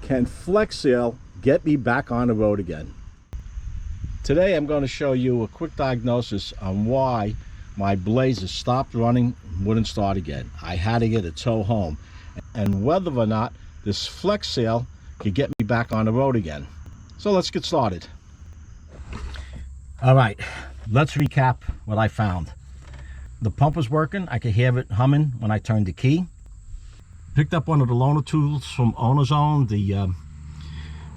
Can Flex Seal get me back on the road again? Today I'm going to show you a quick diagnosis on why my Blazer stopped running and wouldn't start again. I had to get a tow home, and whether or not this Flex Seal could get me back on the road again. So let's get started. All right, let's recap what I found. The pump was working. I could hear it humming when I turned the key. Picked up one of the loaner tools from AutoZone, the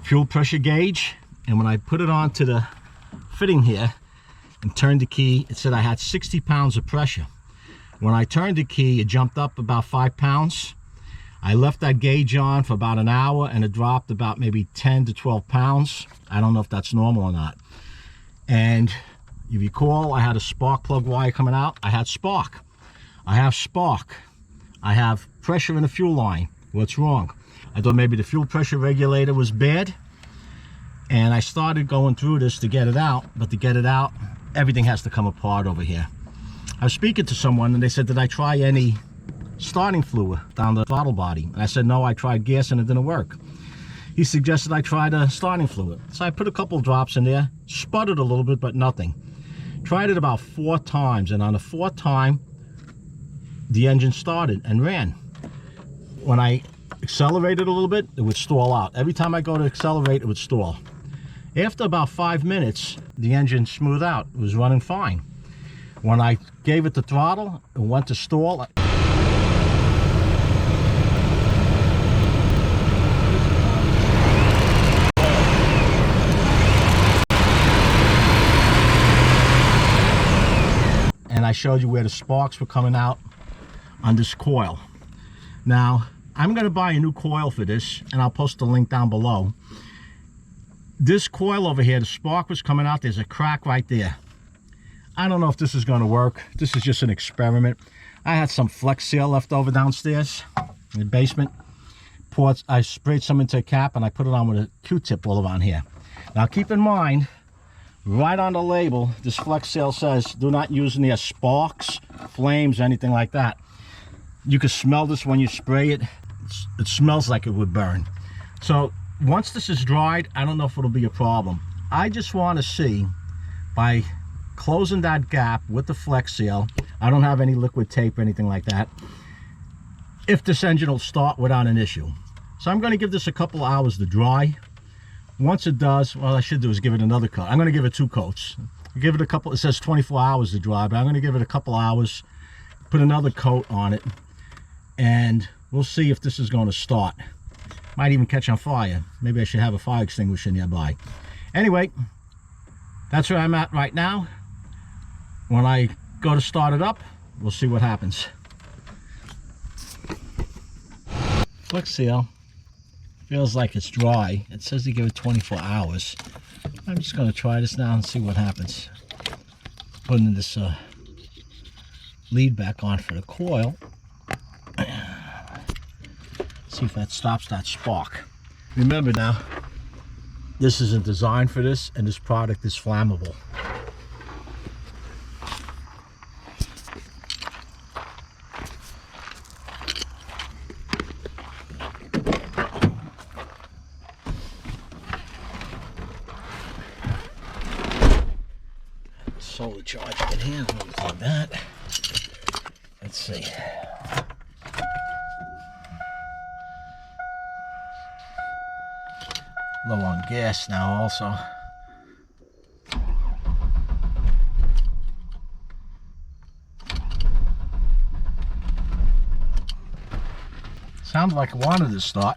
fuel pressure gauge, and when I put it onto the fitting here and turned the key, it said I had 60 pounds of pressure. When I turned the key, it jumped up about 5 pounds. I left that gauge on for about an hour and it dropped about maybe 10 to 12 pounds. I don't know if that's normal or not. And you recall, I had a spark plug wire coming out. I had spark. I have spark. I have pressure in the fuel line. What's wrong? I thought maybe the fuel pressure regulator was bad, and I started going through this to get it out, but to get it out, everything has to come apart over here. I was speaking to someone and they said, did I try any starting fluid down the throttle body? And I said, no, I tried gas and it didn't work. He suggested I try the starting fluid. So I put a couple of drops in there, sputtered a little bit, but nothing. Tried it about 4 times, and on the 4th time, the engine started and ran. When I accelerated a little bit, it would stall out. Every time I go to accelerate, it would stall. After about 5 minutes, the engine smoothed out. It was running fine. When I gave it the throttle and went to stall, and I showed you where the sparks were coming out on this coil. Now, I'm going to buy a new coil for this, and I'll post the link down below. This coil over here, the spark was coming out. There's a crack right there. I don't know if this is going to work. This is just an experiment. I had some Flex Seal left over downstairs in the basement. I sprayed some into a cap, and I put it on with a Q-tip all around here. Now, keep in mind, right on the label, this Flex Seal says, do not use near sparks, flames, anything like that. You can smell this when you spray it. It smells like it would burn. So once this is dried, I don't know if it'll be a problem. I just want to see, by closing that gap with the Flex Seal, I don't have any liquid tape or anything like that, if this engine will start without an issue. So I'm going to give this a couple hours to dry. Once it does, what I should do is give it another coat. I'm going to give it 2 coats. Give it a couple, it says 24 hours to dry, but I'm going to give it a couple hours, put another coat on it, and we'll see if this is going to start. Might even catch on fire. Maybe I should have a fire extinguisher nearby. Anyway, that's where I'm at right now. When I go to start it up, we'll see what happens. Flex Seal feels like it's dry. It says to give it 24 hours. I'm just going to try this now and see what happens. Putting this lead back on for the coil. See if that stops that spark. Remember now, this isn't designed for this, and this product is flammable. Solar charge in here, like that. Let's see. Low on gas now also. Sounds like it wanted to start.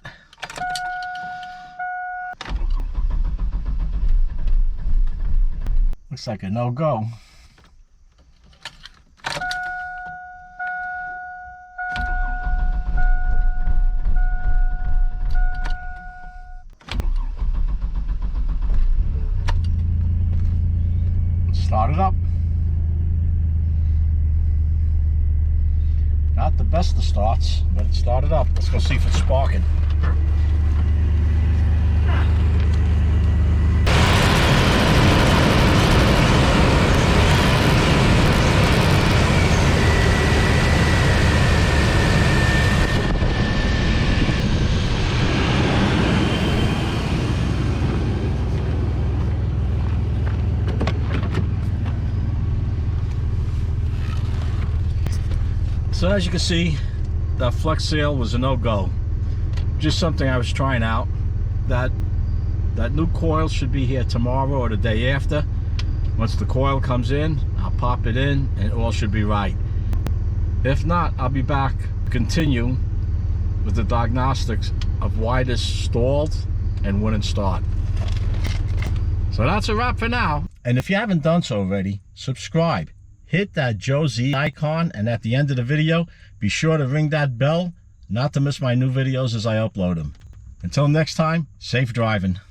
Looks like a no-go. Start it up. Not the best of starts, but it started up. Let's go see if it's sparking. So as you can see, that flex seal was a no-go. Just something I was trying out. That new coil should be here tomorrow or the day after. Once the coil comes in, I'll pop it in and all should be right. If not, I'll be back to continue with the diagnostics of why this stalled and wouldn't start. So that's a wrap for now. And if you haven't done so already, subscribe. Hit that Joe Z icon, and at the end of the video, be sure to ring that bell not to miss my new videos as I upload them. Until next time, safe driving.